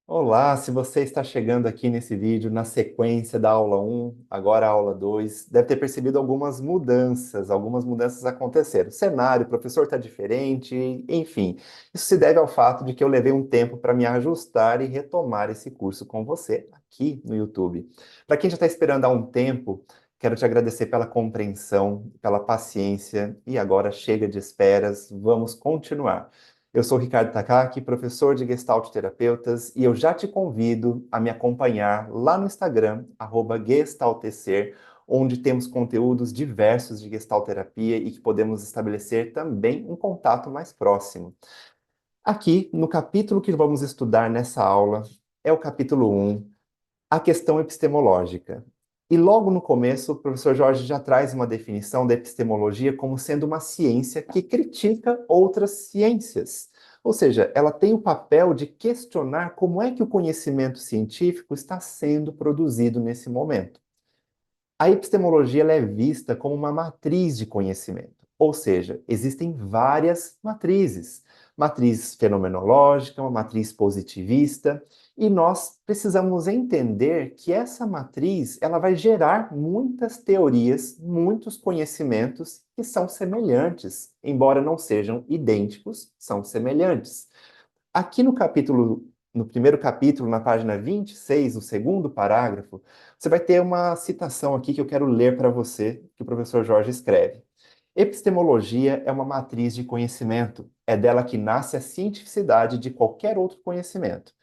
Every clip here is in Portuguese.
Olá, se você está chegando aqui nesse vídeo na sequência da aula um, agora a aula 2, deve ter percebido algumas mudanças aconteceram. O cenário, o professor está diferente, enfim. Isso se deve ao fato de que eu levei um tempo para me ajustar e retomar esse curso com você aqui no YouTube. Para quem já está esperando há um tempo, quero te agradecer pela compreensão, pela paciência e agora chega de esperas, vamos continuar. Eu sou Ricardo Takaki, professor de Gestalt Terapeutas, e eu já te convido a me acompanhar lá no Instagram, @gestaltecer, onde temos conteúdos diversos de Gestalt Terapia e que podemos estabelecer também um contato mais próximo. Aqui, no capítulo que vamos estudar nessa aula, é o capítulo um, a questão epistemológica. E logo no começo, o professor Jorge já traz uma definição da epistemologia como sendo uma ciência que critica outras ciências. Ou seja, ela tem o papel de questionar como é que o conhecimento científico está sendo produzido nesse momento. A epistemologia ela é vista como uma matriz de conhecimento, ou seja, existem várias matrizes. Matriz fenomenológica, uma matriz positivista, e nós precisamos entender que essa matriz ela vai gerar muitas teorias, muitos conhecimentos que são semelhantes, embora não sejam idênticos, são semelhantes. Aqui no primeiro capítulo, na página 26, no segundo parágrafo, você vai ter uma citação aqui que eu quero ler para você, que o professor Jorge escreve. Epistemologia é uma matriz de conhecimento. É dela que nasce a cientificidade de qualquer outro conhecimento.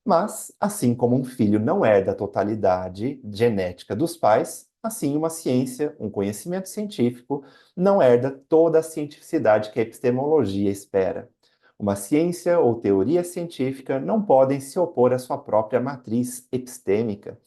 Mas, assim como um filho não herda a totalidade genética dos pais, assim uma ciência, um conhecimento científico, não herda toda a cientificidade que a epistemologia espera. Uma ciência ou teoria científica não podem se opor à sua própria matriz epistêmica,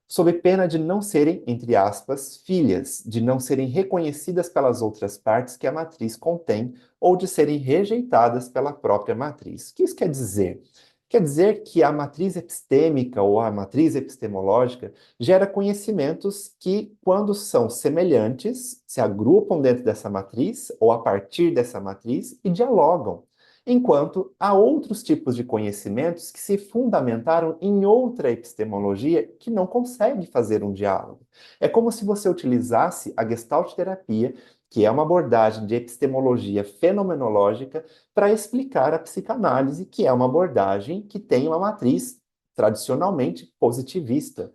sob pena de não serem, entre aspas, filhas, de não serem reconhecidas pelas outras partes que a matriz contém ou de serem rejeitadas pela própria matriz. O que isso quer dizer? Quer dizer que a matriz epistêmica ou a matriz epistemológica gera conhecimentos que, quando são semelhantes, se agrupam dentro dessa matriz ou a partir dessa matriz e dialogam. Enquanto há outros tipos de conhecimentos que se fundamentaram em outra epistemologia que não consegue fazer um diálogo. É como se você utilizasse a Gestalt terapia, que é uma abordagem de epistemologia fenomenológica, para explicar a psicanálise, que é uma abordagem que tem uma matriz tradicionalmente positivista.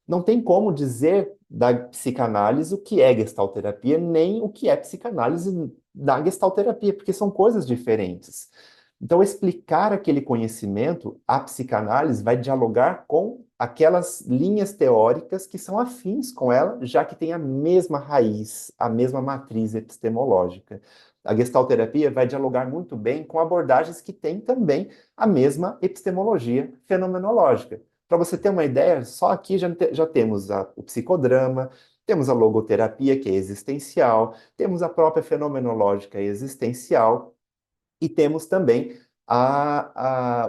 Não tem como dizer da psicanálise o que é gestalterapia, nem o que é psicanálise da gestalterapia, porque são coisas diferentes. Então, explicar aquele conhecimento, a psicanálise vai dialogar com aquelas linhas teóricas que são afins com ela, já que tem a mesma raiz, a mesma matriz epistemológica. A gestalterapia vai dialogar muito bem com abordagens que têm também a mesma epistemologia fenomenológica. Para você ter uma ideia, só aqui já temos o psicodrama, temos a logoterapia, que é existencial, temos a própria fenomenológica existencial e temos também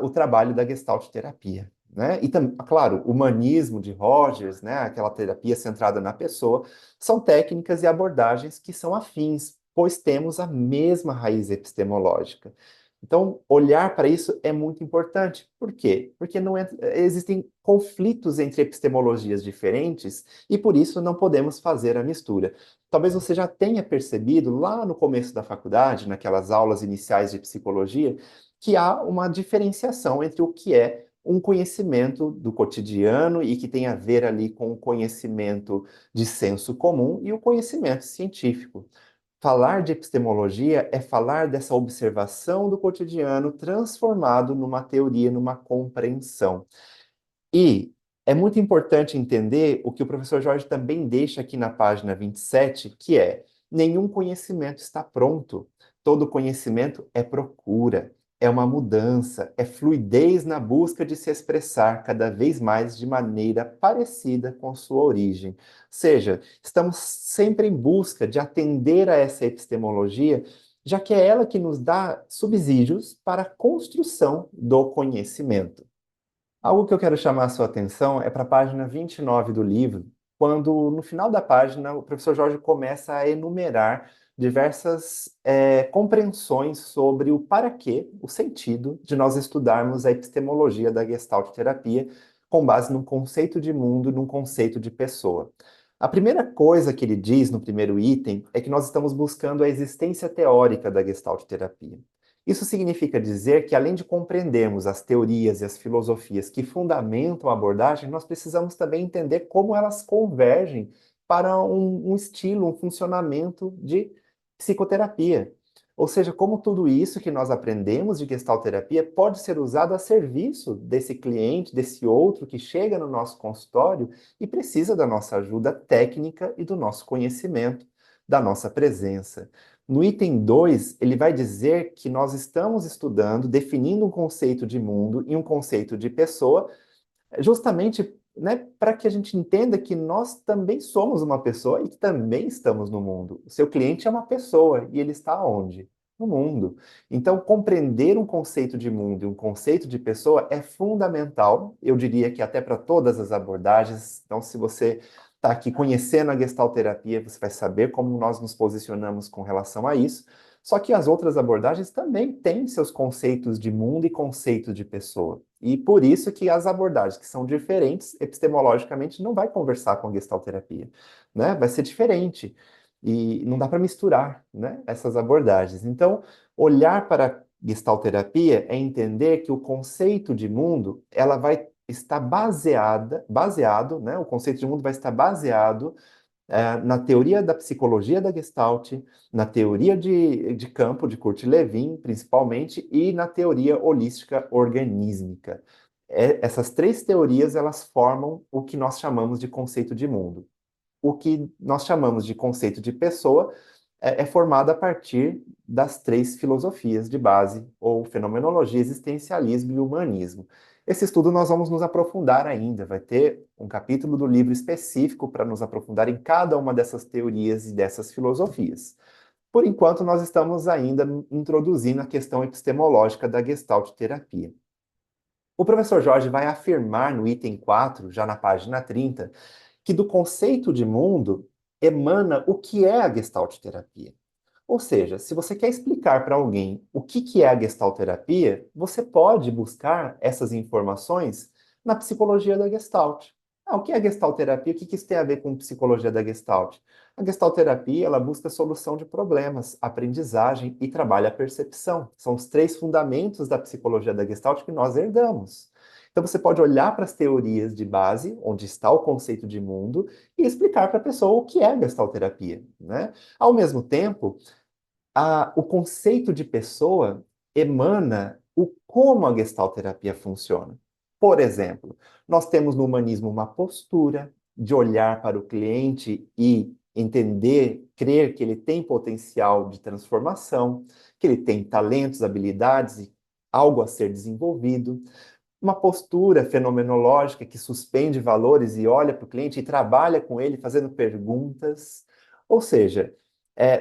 o trabalho da Gestalt terapia. Né? E, claro, o humanismo de Rogers, né? Aquela terapia centrada na pessoa, são técnicas e abordagens que são afins, pois temos a mesma raiz epistemológica. Então, olhar para isso é muito importante. Por quê? Porque não existem conflitos entre epistemologias diferentes e por isso não podemos fazer a mistura. Talvez você já tenha percebido lá no começo da faculdade, naquelas aulas iniciais de psicologia, que há uma diferenciação entre o que é um conhecimento do cotidiano e que tem a ver ali com o conhecimento de senso comum e o conhecimento científico. Falar de epistemologia é falar dessa observação do cotidiano transformado numa teoria, numa compreensão. E é muito importante entender o que o professor Jorge também deixa aqui na página 27, que é: nenhum conhecimento está pronto. Todo conhecimento é procura, é uma mudança, é fluidez na busca de se expressar cada vez mais de maneira parecida com sua origem. Ou seja, estamos sempre em busca de atender a essa epistemologia, já que é ela que nos dá subsídios para a construção do conhecimento. Algo que eu quero chamar a sua atenção é para a página 29 do livro, quando no final da página o professor Jorge começa a enumerar diversas compreensões sobre o para quê, o sentido de nós estudarmos a epistemologia da Gestalt terapia com base num conceito de mundo, num conceito de pessoa. A primeira coisa que ele diz no primeiro item é que nós estamos buscando a existência teórica da Gestalt terapia. Isso significa dizer que, além de compreendermos as teorias e as filosofias que fundamentam a abordagem, nós precisamos também entender como elas convergem para um estilo, um funcionamento de psicoterapia. Ou seja, como tudo isso que nós aprendemos de Gestalt terapia pode ser usado a serviço desse cliente, desse outro que chega no nosso consultório e precisa da nossa ajuda técnica e do nosso conhecimento, da nossa presença. No item 2, ele vai dizer que nós estamos estudando, definindo um conceito de mundo e um conceito de pessoa, justamente, né, para que a gente entenda que nós também somos uma pessoa e que também estamos no mundo. O seu cliente é uma pessoa e ele está onde? No mundo. Então, compreender um conceito de mundo e um conceito de pessoa é fundamental, eu diria que até para todas as abordagens. Então, se você está aqui conhecendo a Gestalt terapia, você vai saber como nós nos posicionamos com relação a isso. Só que as outras abordagens também têm seus conceitos de mundo e conceitos de pessoa. E por isso que as abordagens que são diferentes, epistemologicamente, não vai conversar com a Gestalt terapia, né? Vai ser diferente. E não dá para misturar, né, essas abordagens. Então, olhar para a Gestalt terapia é entender que o conceito de mundo, ela vai estar baseado, né, o conceito de mundo vai estar baseado na teoria da psicologia da Gestalt, na teoria de campo de Kurt Lewin, principalmente, e na teoria holística organísmica. Essas três teorias, elas formam o que nós chamamos de conceito de mundo. O que nós chamamos de conceito de pessoa é formado a partir das três filosofias de base, ou fenomenologia, existencialismo e humanismo. Esse estudo nós vamos nos aprofundar ainda, vai ter um capítulo do livro específico para nos aprofundar em cada uma dessas teorias e dessas filosofias. Por enquanto, nós estamos ainda introduzindo a questão epistemológica da Gestalt terapia. O professor Jorge vai afirmar no item 4, já na página 30, que do conceito de mundo emana o que é a Gestalt terapia. Ou seja, se você quer explicar para alguém o que é a Gestalt terapia, você pode buscar essas informações na psicologia da Gestalt. O que é a Gestalt terapia? O que isso tem a ver com psicologia da Gestalt? A Gestalt terapia, ela busca solução de problemas, aprendizagem e trabalha a percepção. São os três fundamentos da psicologia da Gestalt que nós herdamos. Então você pode olhar para as teorias de base, onde está o conceito de mundo, e explicar para a pessoa o que é a Gestalt terapia, né? Ao mesmo tempo, o conceito de pessoa emana o como a Gestalt terapia funciona. Por exemplo, nós temos no humanismo uma postura de olhar para o cliente e entender, crer que ele tem potencial de transformação, que ele tem talentos, habilidades e algo a ser desenvolvido. Uma postura fenomenológica que suspende valores e olha para o cliente e trabalha com ele fazendo perguntas. Ou seja,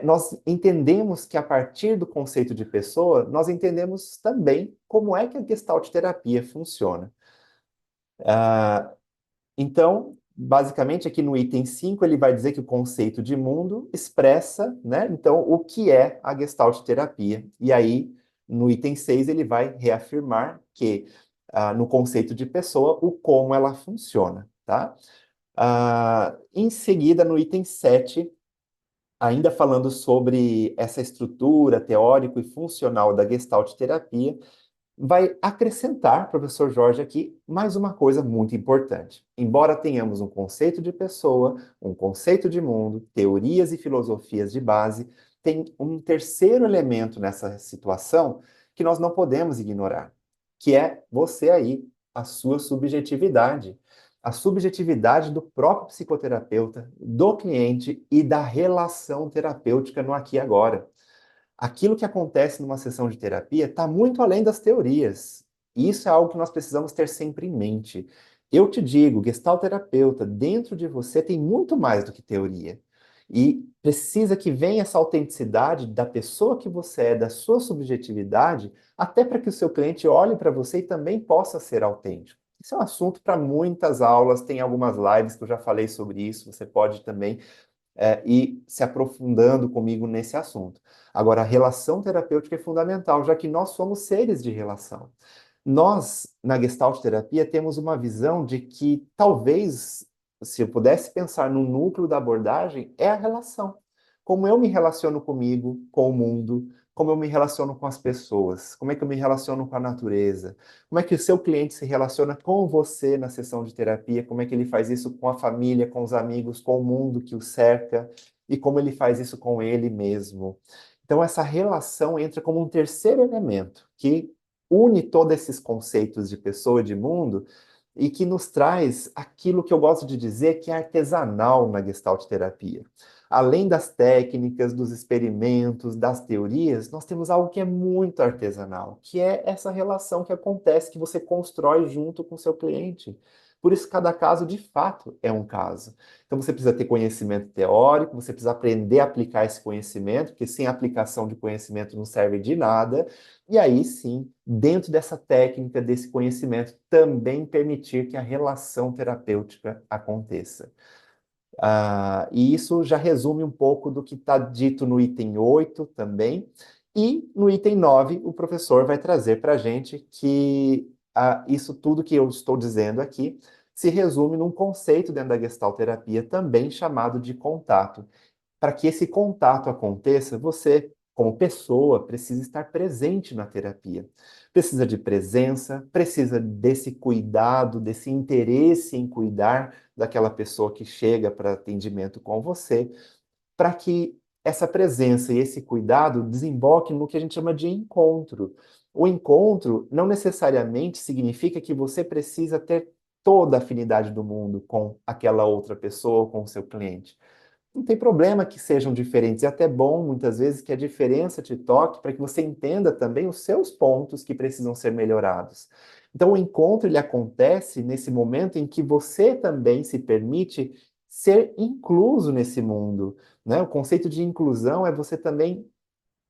nós entendemos que a partir do conceito de pessoa, nós entendemos também como é que a Gestalt terapia funciona. Então, basicamente, aqui no item 5, ele vai dizer que o conceito de mundo expressa, né, então, o que é a Gestalt terapia. E aí, no item 6, ele vai reafirmar que, no conceito de pessoa, o como ela funciona, tá? Em seguida, no item 7, ainda falando sobre essa estrutura teórico e funcional da Gestalt terapia, vai acrescentar, professor Jorge, aqui mais uma coisa muito importante. Embora tenhamos um conceito de pessoa, um conceito de mundo, teorias e filosofias de base, tem um terceiro elemento nessa situação que nós não podemos ignorar, que é você aí, a sua subjetividade. A subjetividade do próprio psicoterapeuta, do cliente e da relação terapêutica no aqui e agora. Aquilo que acontece numa sessão de terapia está muito além das teorias. E isso é algo que nós precisamos ter sempre em mente. Eu te digo, gestalterapeuta, dentro de você tem muito mais do que teoria. E precisa que venha essa autenticidade da pessoa que você é, da sua subjetividade, até para que o seu cliente olhe para você e também possa ser autêntico. Isso é um assunto para muitas aulas, tem algumas lives que eu já falei sobre isso, você pode também e se aprofundando comigo nesse assunto. Agora, a relação terapêutica é fundamental, já que nós somos seres de relação. Nós, na Gestalt terapia, temos uma visão de que talvez, se eu pudesse pensar no núcleo da abordagem, é a relação. Como eu me relaciono comigo, com o mundo, como eu me relaciono com as pessoas, como é que eu me relaciono com a natureza, como é que o seu cliente se relaciona com você na sessão de terapia, como é que ele faz isso com a família, com os amigos, com o mundo que o cerca e como ele faz isso com ele mesmo. Então, essa relação entra como um terceiro elemento que une todos esses conceitos de pessoa e de mundo e que nos traz aquilo que eu gosto de dizer que é artesanal na Gestalt terapia. Além das técnicas, dos experimentos, das teorias, nós temos algo que é muito artesanal, que é essa relação que acontece, que você constrói junto com o seu cliente. Por isso, cada caso, de fato, é um caso. Então, você precisa ter conhecimento teórico, você precisa aprender a aplicar esse conhecimento, porque sem aplicação de conhecimento não serve de nada. E aí sim, dentro dessa técnica, desse conhecimento, também permitir que a relação terapêutica aconteça. E isso já resume um pouco do que está dito no item 8 também. E no item 9, o professor vai trazer para a gente que isso tudo que eu estou dizendo aqui se resume num conceito dentro da Gestalt terapia também chamado de contato. Para que esse contato aconteça, você, como pessoa, precisa estar presente na terapia. Precisa de presença, precisa desse cuidado, desse interesse em cuidar daquela pessoa que chega para atendimento com você, para que essa presença e esse cuidado desemboquem no que a gente chama de encontro. O encontro não necessariamente significa que você precisa ter toda a afinidade do mundo com aquela outra pessoa ou com o seu cliente. Não tem problema que sejam diferentes, é até bom muitas vezes que a diferença te toque para que você entenda também os seus pontos que precisam ser melhorados. Então, o encontro ele acontece nesse momento em que você também se permite ser incluso nesse mundo, né? O conceito de inclusão é você também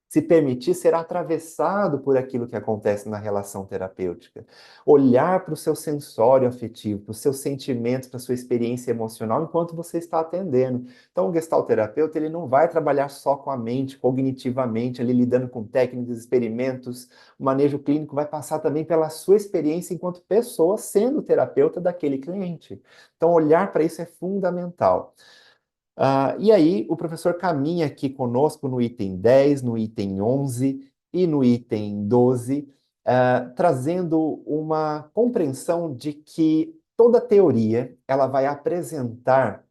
se permitir ser atravessado por aquilo que acontece na relação terapêutica. Olhar para o seu sensório afetivo, para os seus sentimentos, para a sua experiência emocional enquanto você está atendendo. Então, o gestalterapeuta, ele não vai trabalhar só com a mente, cognitivamente, ali lidando com técnicas, experimentos. O manejo clínico vai passar também pela sua experiência enquanto pessoa, sendo terapeuta daquele cliente. Então, olhar para isso é fundamental. E aí, o professor caminha aqui conosco no item 10, no item 11 e no item 12, trazendo uma compreensão de que toda teoria ela vai apresentar,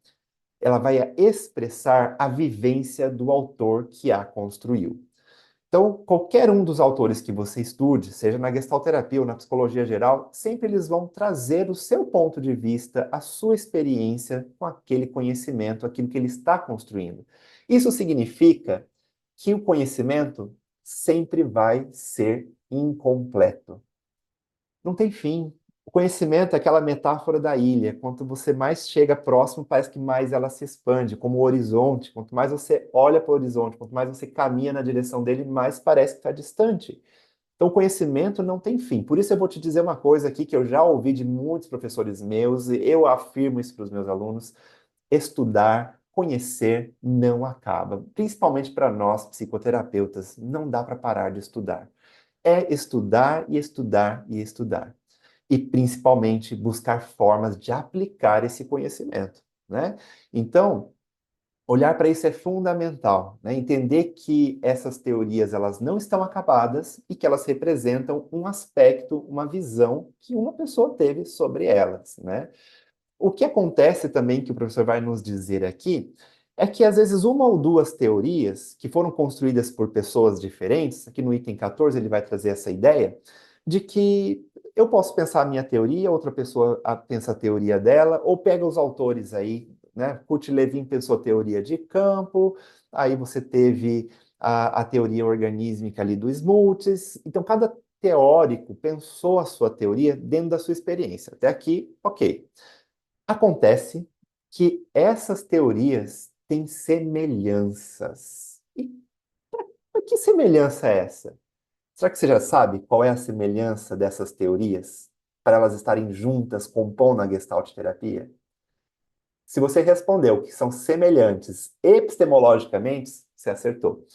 ela vai expressar a vivência do autor que a construiu. Então, qualquer um dos autores que você estude, seja na gestalterapia ou na psicologia geral, sempre eles vão trazer o seu ponto de vista, a sua experiência com aquele conhecimento, aquilo que ele está construindo. Isso significa que o conhecimento sempre vai ser incompleto. Não tem fim. O conhecimento é aquela metáfora da ilha. Quanto você mais chega próximo, parece que mais ela se expande, como o horizonte. Quanto mais você olha para o horizonte, quanto mais você caminha na direção dele, mais parece que está distante. Então, o conhecimento não tem fim. Por isso, eu vou te dizer uma coisa aqui que eu já ouvi de muitos professores meus, e eu afirmo isso para os meus alunos: estudar, conhecer não acaba. Principalmente para nós, psicoterapeutas, não dá para parar de estudar. É estudar e estudar e estudar e principalmente buscar formas de aplicar esse conhecimento, né? Então, olhar para isso é fundamental, né? Entender que essas teorias elas não estão acabadas e que elas representam um aspecto, uma visão que uma pessoa teve sobre elas, né? O que acontece também, que o professor vai nos dizer aqui, é que às vezes uma ou duas teorias que foram construídas por pessoas diferentes, aqui no item 14 ele vai trazer essa ideia, de que eu posso pensar a minha teoria, outra pessoa pensa a teoria dela, ou pega os autores aí, né? Kurt Lewin pensou a teoria de campo, aí você teve a teoria organísmica ali do Smoothes, então cada teórico pensou a sua teoria dentro da sua experiência. Até aqui, ok. Acontece que essas teorias têm semelhanças. E que semelhança é essa? Será que você já sabe qual é a semelhança dessas teorias para elas estarem juntas compondo a Gestalt terapia? Se você respondeu que são semelhantes epistemologicamente, você acertou.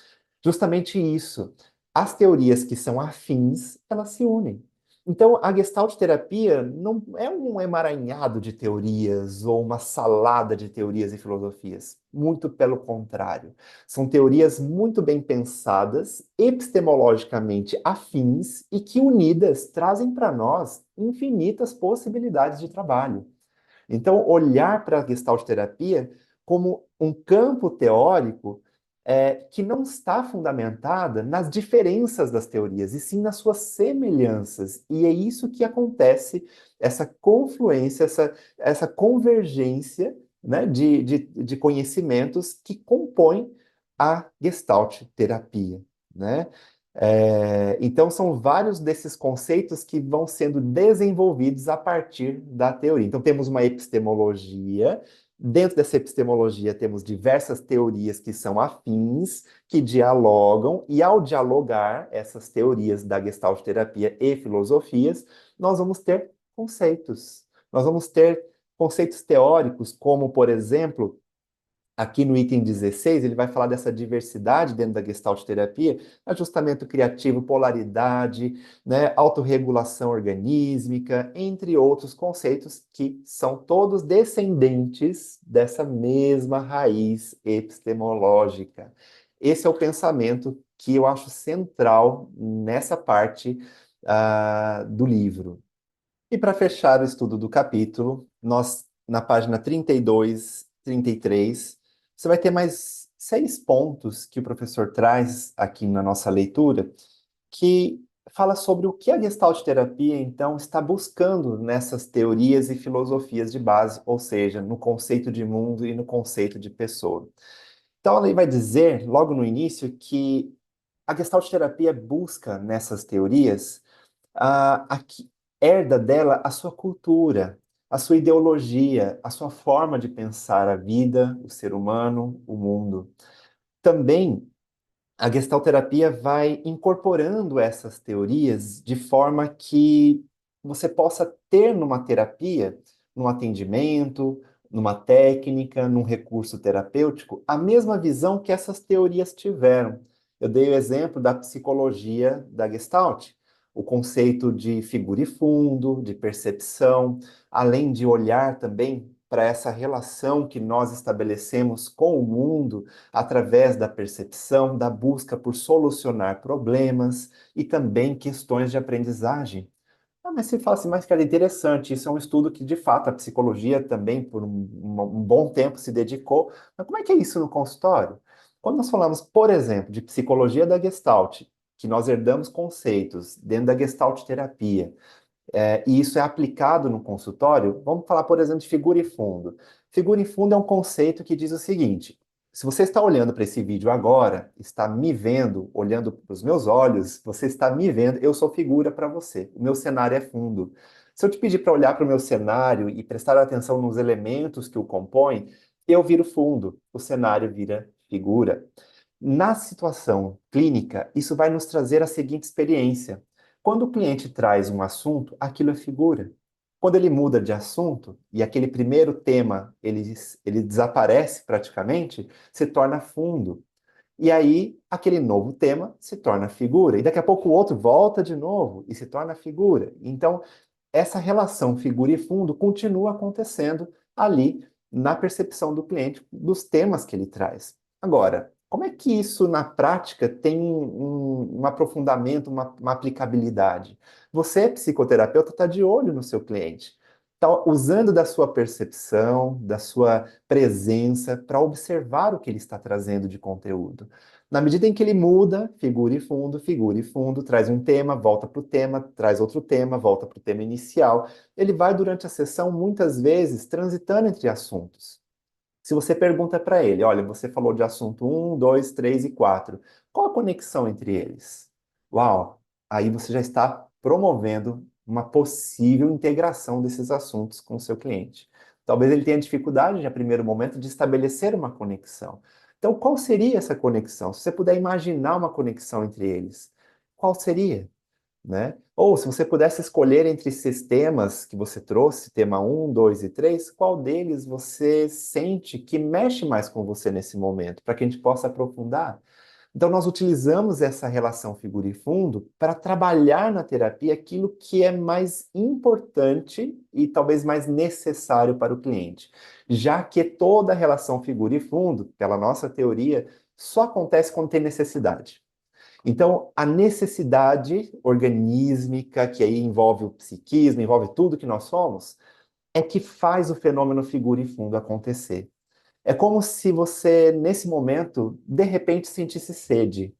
Justamente isso. As teorias que são afins, elas se unem. Então, a Gestalt terapia não é um emaranhado de teorias ou uma salada de teorias e filosofias. Muito pelo contrário. São teorias muito bem pensadas, epistemologicamente afins e que, unidas, trazem para nós infinitas possibilidades de trabalho. Então, olhar para a Gestalt terapia como um campo teórico que não está fundamentada nas diferenças das teorias, e sim nas suas semelhanças. E é isso que acontece, essa confluência, essa convergência, né, de conhecimentos que compõem a Gestalt terapia, né? Então, são vários desses conceitos que vão sendo desenvolvidos a partir da teoria. Então, temos uma epistemologia. Dentro dessa epistemologia, temos diversas teorias que são afins, que dialogam, e ao dialogar essas teorias da Gestalt terapia e filosofias, nós vamos ter conceitos. Nós vamos ter conceitos teóricos, como, por exemplo, aqui no item 16, ele vai falar dessa diversidade dentro da Gestalt terapia, ajustamento criativo, polaridade, né, autorregulação organísmica, entre outros conceitos que são todos descendentes dessa mesma raiz epistemológica. Esse é o pensamento que eu acho central nessa parte do livro. E para fechar o estudo do capítulo, nós, na página 32, 33, você vai ter mais 6 pontos que o professor traz aqui na nossa leitura, que fala sobre o que a Gestalt terapia, então, está buscando nessas teorias e filosofias de base, ou seja, no conceito de mundo e no conceito de pessoa. Então, ele vai dizer, logo no início, que a Gestalt terapia busca nessas teorias que herda dela a sua cultura, a sua ideologia, a sua forma de pensar a vida, o ser humano, o mundo. Também a gestalterapia vai incorporando essas teorias de forma que você possa ter numa terapia, num atendimento, numa técnica, num recurso terapêutico, a mesma visão que essas teorias tiveram. Eu dei o exemplo da psicologia da Gestalt, o conceito de figura e fundo, de percepção, além de olhar também para essa relação que nós estabelecemos com o mundo através da percepção, da busca por solucionar problemas e também questões de aprendizagem. Mas se fala assim, mas cara, interessante, isso é um estudo que de fato a psicologia também por um bom tempo se dedicou. Mas como é que é isso no consultório? Quando nós falamos, por exemplo, de psicologia da Gestalt, que nós herdamos conceitos dentro da Gestalt terapia, e isso é aplicado no consultório, vamos falar, por exemplo, de figura e fundo. Figura e fundo é um conceito que diz o seguinte: se você está olhando para esse vídeo agora, está me vendo, olhando para os meus olhos, você está me vendo, eu sou figura para você. O meu cenário é fundo. Se eu te pedir para olhar para o meu cenário e prestar atenção nos elementos que o compõem, eu viro fundo, o cenário vira figura. Na situação clínica, isso vai nos trazer a seguinte experiência. Quando o cliente traz um assunto, aquilo é figura. Quando ele muda de assunto e aquele primeiro tema ele desaparece praticamente, se torna fundo. E aí aquele novo tema se torna figura. E daqui a pouco o outro volta de novo e se torna figura. Então, essa relação figura e fundo continua acontecendo ali na percepção do cliente dos temas que ele traz. Agora, como é que isso na prática tem um aprofundamento, uma aplicabilidade? Você, psicoterapeuta, está de olho no seu cliente, está usando da sua percepção, da sua presença para observar o que ele está trazendo de conteúdo. Na medida em que ele muda, figura e fundo, traz um tema, volta para o tema, traz outro tema, volta para o tema inicial, ele vai durante a sessão muitas vezes transitando entre assuntos. Se você pergunta para ele, olha, você falou de assunto um, 2, 3 e 4, qual a conexão entre eles? Uau, aí você já está promovendo uma possível integração desses assuntos com o seu cliente. Talvez ele tenha dificuldade, a primeiro momento, de estabelecer uma conexão. Então, qual seria essa conexão? Se você puder imaginar uma conexão entre eles, qual seria? né? Ou se você pudesse escolher entre esses temas que você trouxe, tema um, 2 e 3, qual deles você sente que mexe mais com você nesse momento, para que a gente possa aprofundar? Então, nós utilizamos essa relação figura e fundo para trabalhar na terapia aquilo que é mais importante e talvez mais necessário para o cliente, já que toda relação figura e fundo, pela nossa teoria, só acontece quando tem necessidade. Então, a necessidade organísmica, que aí envolve o psiquismo, envolve tudo que nós somos, é que faz o fenômeno figura e fundo acontecer. É como se você, nesse momento, de repente sentisse sede.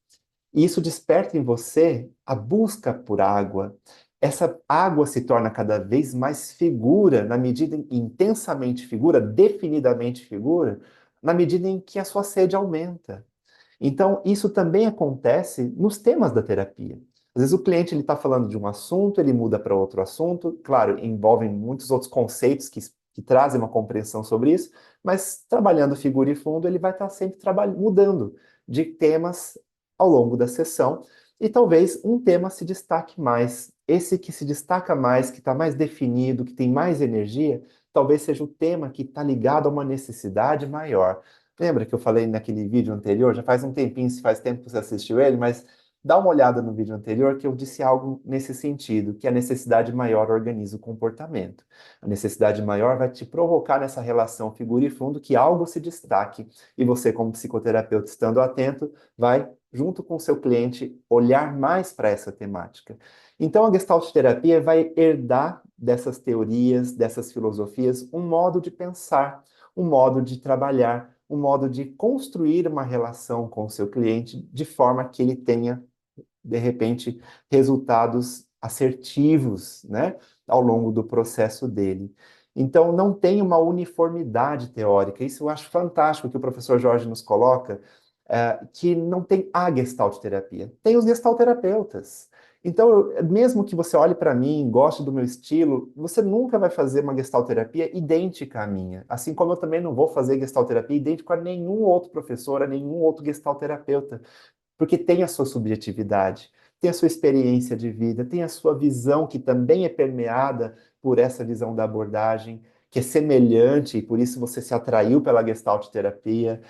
E isso desperta em você a busca por água. Essa água se torna cada vez mais figura, na medida em intensamente figura, definidamente figura, na medida em que a sua sede aumenta. Então, isso também acontece nos temas da terapia. Às vezes o cliente ele está falando de um assunto, ele muda para outro assunto, claro, envolvem muitos outros conceitos que trazem uma compreensão sobre isso, mas trabalhando figura e fundo, ele vai estar sempre mudando de temas ao longo da sessão, e talvez um tema se destaque mais. Esse que se destaca mais, que está mais definido, que tem mais energia, talvez seja o tema que está ligado a uma necessidade maior. Lembra que eu falei naquele vídeo anterior? Já faz um tempinho, se faz tempo que você assistiu ele, mas dá uma olhada no vídeo anterior que eu disse algo nesse sentido, que a necessidade maior organiza o comportamento. A necessidade maior vai te provocar nessa relação figura e fundo que algo se destaque e você, como psicoterapeuta, estando atento, vai, junto com o seu cliente, olhar mais para essa temática. Então, a Gestalt terapia vai herdar dessas teorias, dessas filosofias, um modo de pensar, um modo de trabalhar, um modo de construir uma relação com o seu cliente de forma que ele tenha, de repente, resultados assertivos, né, ao longo do processo dele. Então, não tem uma uniformidade teórica. Isso eu acho fantástico que o professor Jorge nos coloca, que não tem a Gestalt terapia. Tem os gestalterapeutas. Então, mesmo que você olhe para mim, goste do meu estilo, você nunca vai fazer uma gestalterapia idêntica à minha. Assim como eu também não vou fazer gestalterapia idêntica a nenhum outro professor, a nenhum outro gestalterapeuta, porque tem a sua subjetividade, tem a sua experiência de vida, tem a sua visão que também é permeada por essa visão da abordagem, que é semelhante e por isso você se atraiu pela gestalt terapia.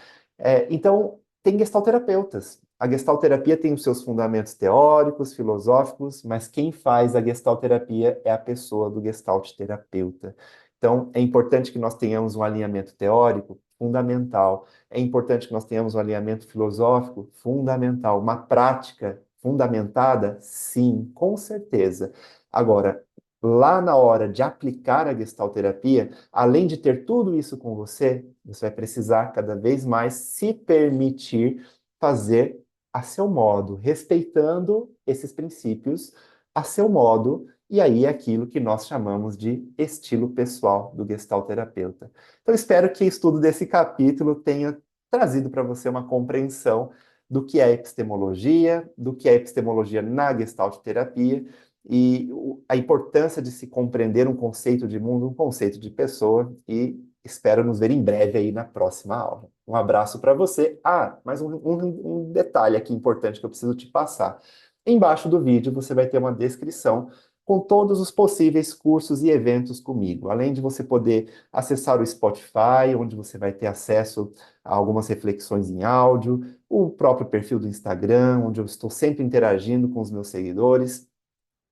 Então, tem gestalterapeutas. A gestalterapia tem os seus fundamentos teóricos, filosóficos, mas quem faz a gestalterapia é a pessoa do gestalt terapeuta. Então, é importante que nós tenhamos um alinhamento teórico fundamental. É importante que nós tenhamos um alinhamento filosófico fundamental. Uma prática fundamentada? Sim, com certeza. Agora, lá na hora de aplicar a gestalterapia, além de ter tudo isso com você, você vai precisar cada vez mais se permitir fazer a seu modo, respeitando esses princípios a seu modo, e aí é aquilo que nós chamamos de estilo pessoal do gestalterapeuta. Então, espero que o estudo desse capítulo tenha trazido para você uma compreensão do que é epistemologia, do que é epistemologia na Gestalt terapia e a importância de se compreender um conceito de mundo, um conceito de pessoa, e espero nos ver em breve aí na próxima aula. Um abraço para você. Ah, mais um detalhe aqui importante que eu preciso te passar. Embaixo do vídeo você vai ter uma descrição com todos os possíveis cursos e eventos comigo, além de você poder acessar o Spotify, onde você vai ter acesso a algumas reflexões em áudio, o próprio perfil do Instagram, onde eu estou sempre interagindo com os meus seguidores,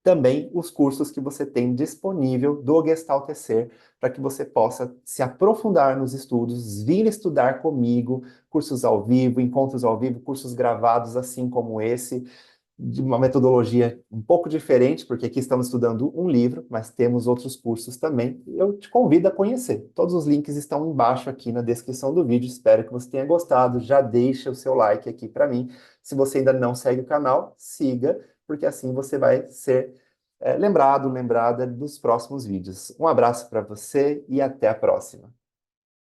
também os cursos que você tem disponível do Gestaltecer, para que você possa se aprofundar nos estudos, vir estudar comigo, cursos ao vivo, encontros ao vivo, cursos gravados, assim como esse, de uma metodologia um pouco diferente, porque aqui estamos estudando um livro, mas temos outros cursos também. Eu te convido a conhecer. Todos os links estão embaixo aqui na descrição do vídeo. Espero que você tenha gostado. Já deixa o seu like aqui para mim. Se você ainda não segue o canal, siga, porque assim você vai ser lembrado, lembrada dos próximos vídeos. Um abraço para você e até a próxima.